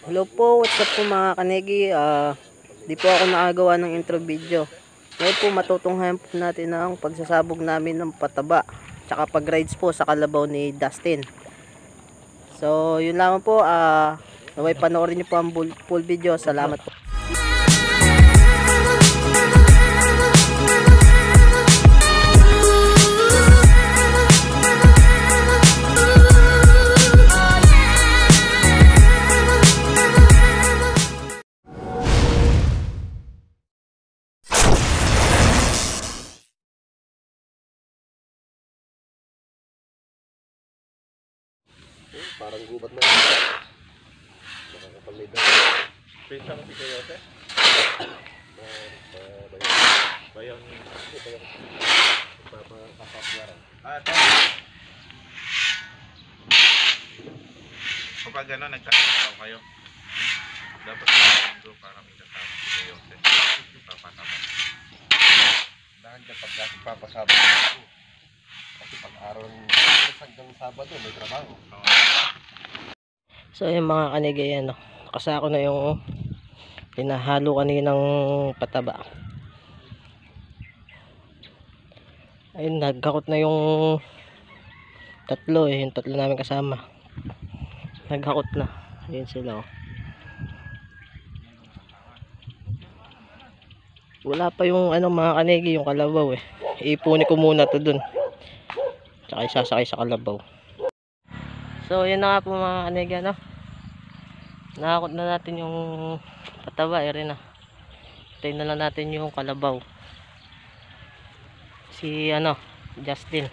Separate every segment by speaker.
Speaker 1: Hello po, what's up po mga kanegi. Di po ako nakagawa ng intro video. Ngayon po matutunghayan po natin ang pagsasabog namin ng pataba tsaka pag-rides po sa kalabaw ni Dustin. So yun lamang po, naway panoorin niyo po ang full video. Salamat po.
Speaker 2: Parang gubat na yun. Nakakapalid na.
Speaker 3: Pesa mo si Kuya Jose? Bayan.
Speaker 2: Papapyaran.
Speaker 3: Ito. Kapag gano'n, nagkakataw kayo. Dapat nakakundo para may kasama si Kuya Jose. Papataman.
Speaker 2: Dahil kapag papasabot ako. Kasi pag-araw hanggang Sabado may trabaho.
Speaker 1: So yung mga kanegi, nakasako na yung pinahalo kaninang pataba. Ayun, nagkakot na yung tatlo yung tatlo namin kasama. Nagkakot na. Ayun sila Wala pa yung mga kanegi, yung kalabaw Iipuni ko muna to dun. Tsaka isasakay sa kalabaw. So yun na nga po mga kanegi, nakakot na natin yung pataba, rin na. Tayo na lang natin yung kalabaw. Si Justin,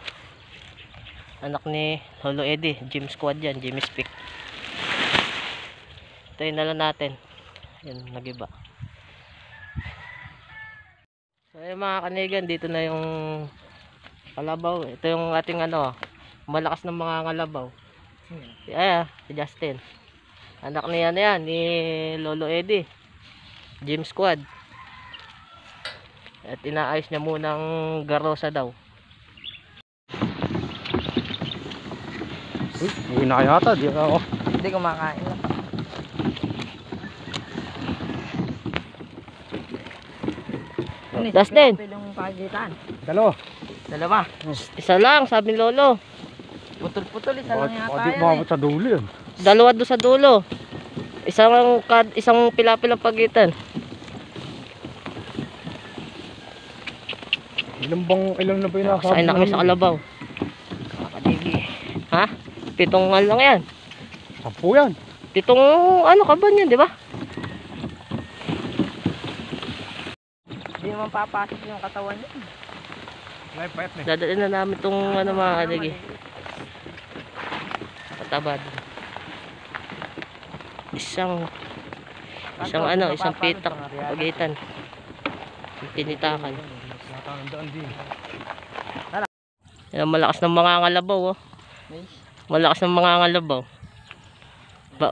Speaker 1: anak ni Lolo Eddie, gym squad yan, Jimmy Speak. Tayo na lang natin. Yan, nagiba. So yung mga kanigan, dito na yung kalabaw. Ito yung ating malakas ng mga kalabaw. Si Justin, anak niya ni Lolo Eddie, gym squad. At inaayos niya munang garosa daw.
Speaker 2: Uwi na kayo ata, di ako.
Speaker 1: Hindi kumakain na. Dustin, dalawa. Isa lang, sabi ni Lolo. Putol-putol, isa lang yata yan
Speaker 2: sa dulo yan.
Speaker 1: Dalawa doon sa dulo. Isang pila-pilang pagitan.
Speaker 2: Ilan na ba yung nakasabot?
Speaker 1: Sakay na kami sa kalabaw. Ha? 7 lang yan.
Speaker 2: 10 yan.
Speaker 1: 7 kaban yan, di ba? Hindi naman papasok yung katawan niya. Dadalhin na namin itong mga kanigi. Katabad. Isang pitak pagitan. Tinitakan. Yan, malakas ng mga ngalabaw Malakas ng mga ngalabaw.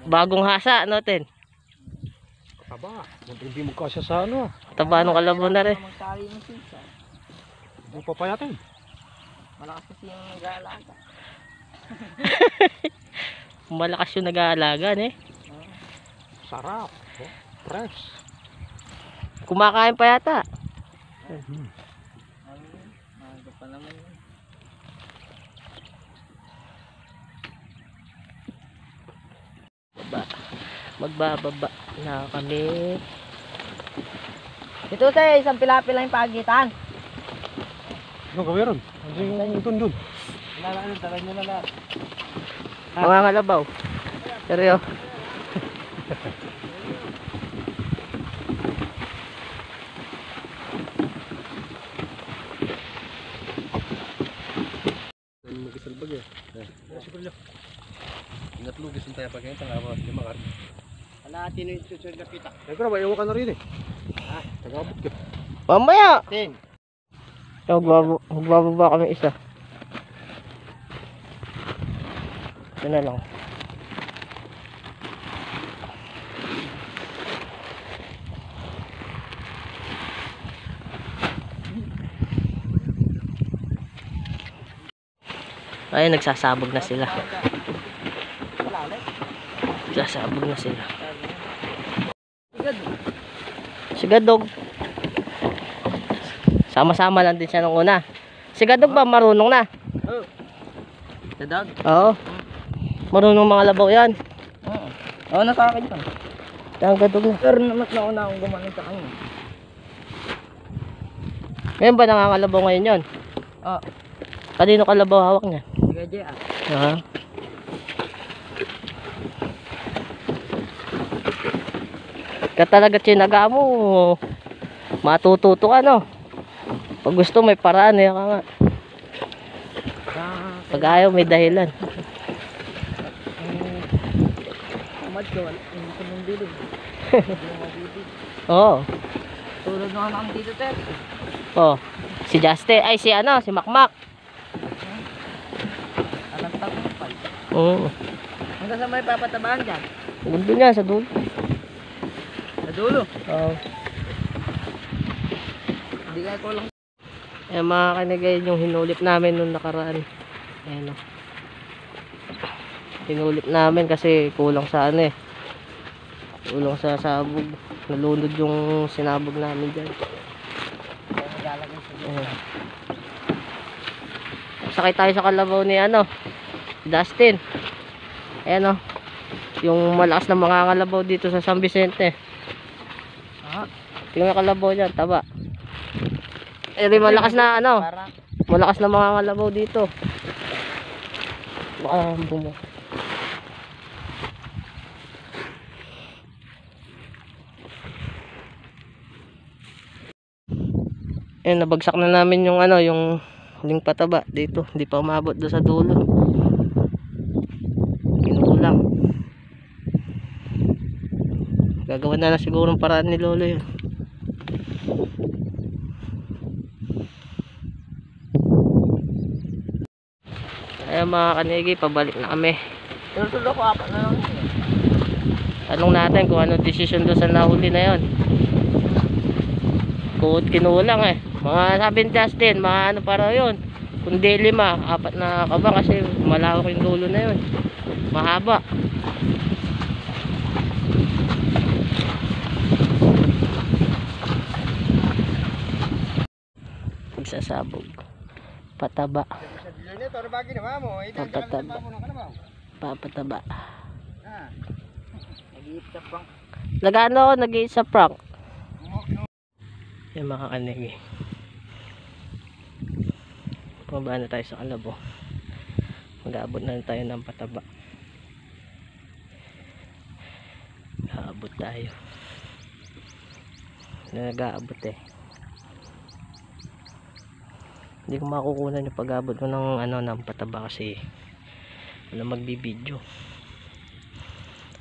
Speaker 1: Bagong hasa natin.
Speaker 2: Taba, hindi mo kasya sa
Speaker 1: Taba ng kalabaw na rin.
Speaker 2: Hindi pa payatin.
Speaker 1: Malakas kasi yung nag-aalaga. Malakas yung nag-aalaga
Speaker 2: Sarap. Fresh.
Speaker 1: Kumakain pa yata. Pa naman yun. Magbababa na kami. Ito tayo, isang pilapi lang yung pagitan.
Speaker 2: Ano ka meron? Ano yung dun?
Speaker 3: Tala nyo na lahat.
Speaker 1: Mga ngalabaw. Seryo.
Speaker 2: Mag-isalbag siguro. Inatlugis yung tayo pagkain, tangawa yung mga rin.
Speaker 3: Alati na yung susunod na pita.
Speaker 2: Pero ba, iwan ka na rin Tagabot ka.
Speaker 1: Mamaya!
Speaker 3: Tin!
Speaker 1: Magbababa kami isa. Ito na lang. Ay, nagsasabog na sila. Sasabog na sila. Sigadog. Sama-sama lang din siya nung una. Sigadog ba marunong na?
Speaker 4: Oo. Dadag?
Speaker 1: Oo. Marunong mga labaw yan.
Speaker 4: Oo. Oo, nasa akin yun.
Speaker 1: Sigadog na.
Speaker 4: Pero mas nauna akong gumaling sa kanya.
Speaker 1: Ngayon ba nangangalabaw ngayon yun?
Speaker 4: Oo.
Speaker 1: Kanino kalabaw hawak niya?
Speaker 4: Sige, Jay ah.
Speaker 1: Ha? Ka talaga tsinaga mo. Matututo ka no. Pag gusto may paraan eh ka nga. Pag ayaw may dahilan.
Speaker 4: Umad ko, hindi ko nung bilog.
Speaker 1: Oo.
Speaker 4: Tulad nung anak dito, Ter.
Speaker 1: Oh. Si Justin, ay si ano, si Makmak.
Speaker 4: Alam tang pal.
Speaker 1: Oo.
Speaker 4: Hanggang sa may papatabahan dyan.
Speaker 1: Gundo niya sa dulo.
Speaker 4: Sa dulo.
Speaker 1: Oo.
Speaker 4: Hindi ka ko lang.
Speaker 1: Eh mga kanigay yung hinulip namin nung nakaraan. Ayan o. Hinulip namin kasi kulang sa ano eh. Kulang sa sabog. Nalunod yung sinabog namin dyan. Ayan. Sakay tayo sa kalabaw ni ano, Dustin. Ayan o. Yung malakas na mga kalabaw dito sa San Vicente.
Speaker 4: Ah.
Speaker 1: Tingnan kalabaw dyan, taba. Eh di malakas na ano.
Speaker 4: Para.
Speaker 1: Malakas na mga kalabaw dito. Baka bumo. Eh nabagsak na namin yung ano, yung huling pataba dito. Hindi pa umabot do sa dulo. Kinulang. Gagawa na siguro ng paraan ni Lolo yun. Ayan mga kanigi, pabalik na kami.
Speaker 4: Tulo ko apat na lang.
Speaker 1: Tanong natin kung ano decision doon sa nahuli na yon. Kung kinulang eh. Mga sabi ni Justin, mga ano para yun. Kundi 5, 4 na kabang kasi malawak yung dulo na yun. Mahaba. Pagsasabog. Pataba. Papataba. Papataba.
Speaker 4: Nag-iip sa pang.
Speaker 1: Nagano ako, nag-iit sa prank. Yung mga kanigi. Pumaba na tayo sa kalabo. Mag-aabot na tayo ng pataba. Aabot tayo. Nag-aabot eh. Hindi ko makukunan yung pag-abot mo ng ano, ng pataba kasi wala magbibideo.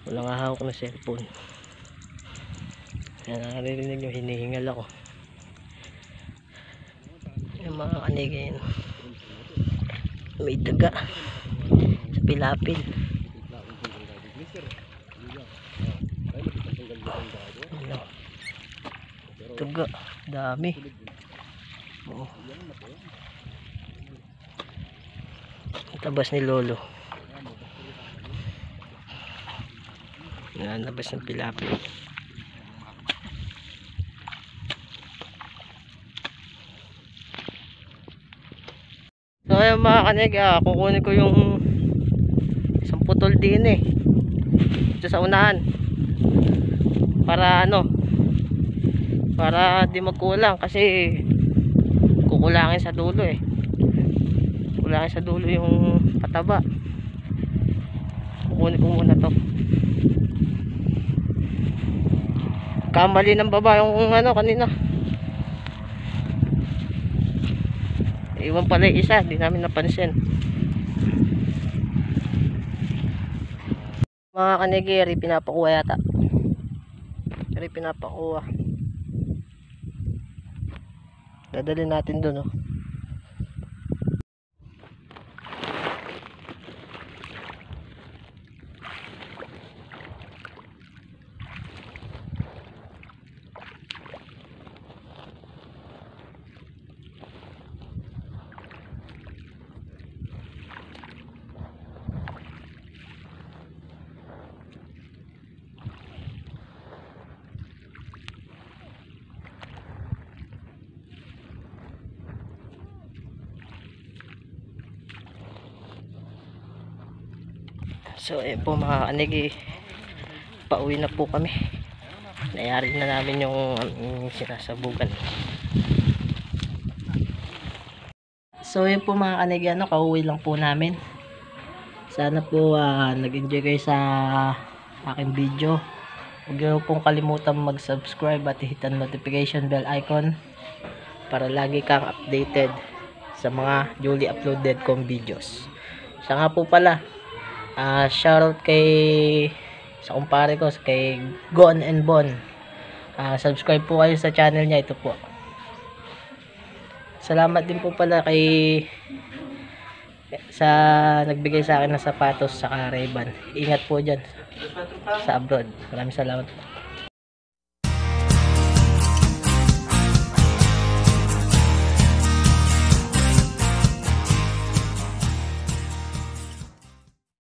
Speaker 1: Walang hawak na cellphone. Yan, naririnig yung hinihingal ako. Yung mga kanigin may daga sa pilapil. Ano? Daga, dami. Oo. Tabas ni Lolo. Yan, labas ng pilapil. So ayun mga kanig, kukunin ko yung isang putol din eh dito sa unahan para ano, para di magkulang kasi kukulangin sa dulo eh, kulangin sa dulo yung pataba. Kukunin ko muna to. Kamali ng baba yung ano kanina. Iwan pala yung isa, di namin napansin. Mga kanigiri, pinapakuha yata. Pero pinapakuha. Dadalhin natin dun, oh. So ayun po mga kanigi, pauwi na po kami. Nayari na namin yung sinasabugan. So yun po mga kanigi, kauwi lang po namin. Sana po nag-enjoy kayo sa aking video. Huwag niyo pong kalimutan mag-subscribe at hit ang notification bell icon para lagi kang updated sa mga newly uploaded kong videos. Siya nga po pala, shoutout sa kumpare ko, kay Gon and Bon. Subscribe po kayo sa channel niya, ito po. Salamat din po pala sa nagbigay sa akin ng sapatos sa Ray-Ban. Ingat po dyan sa abroad. Maraming salamat po.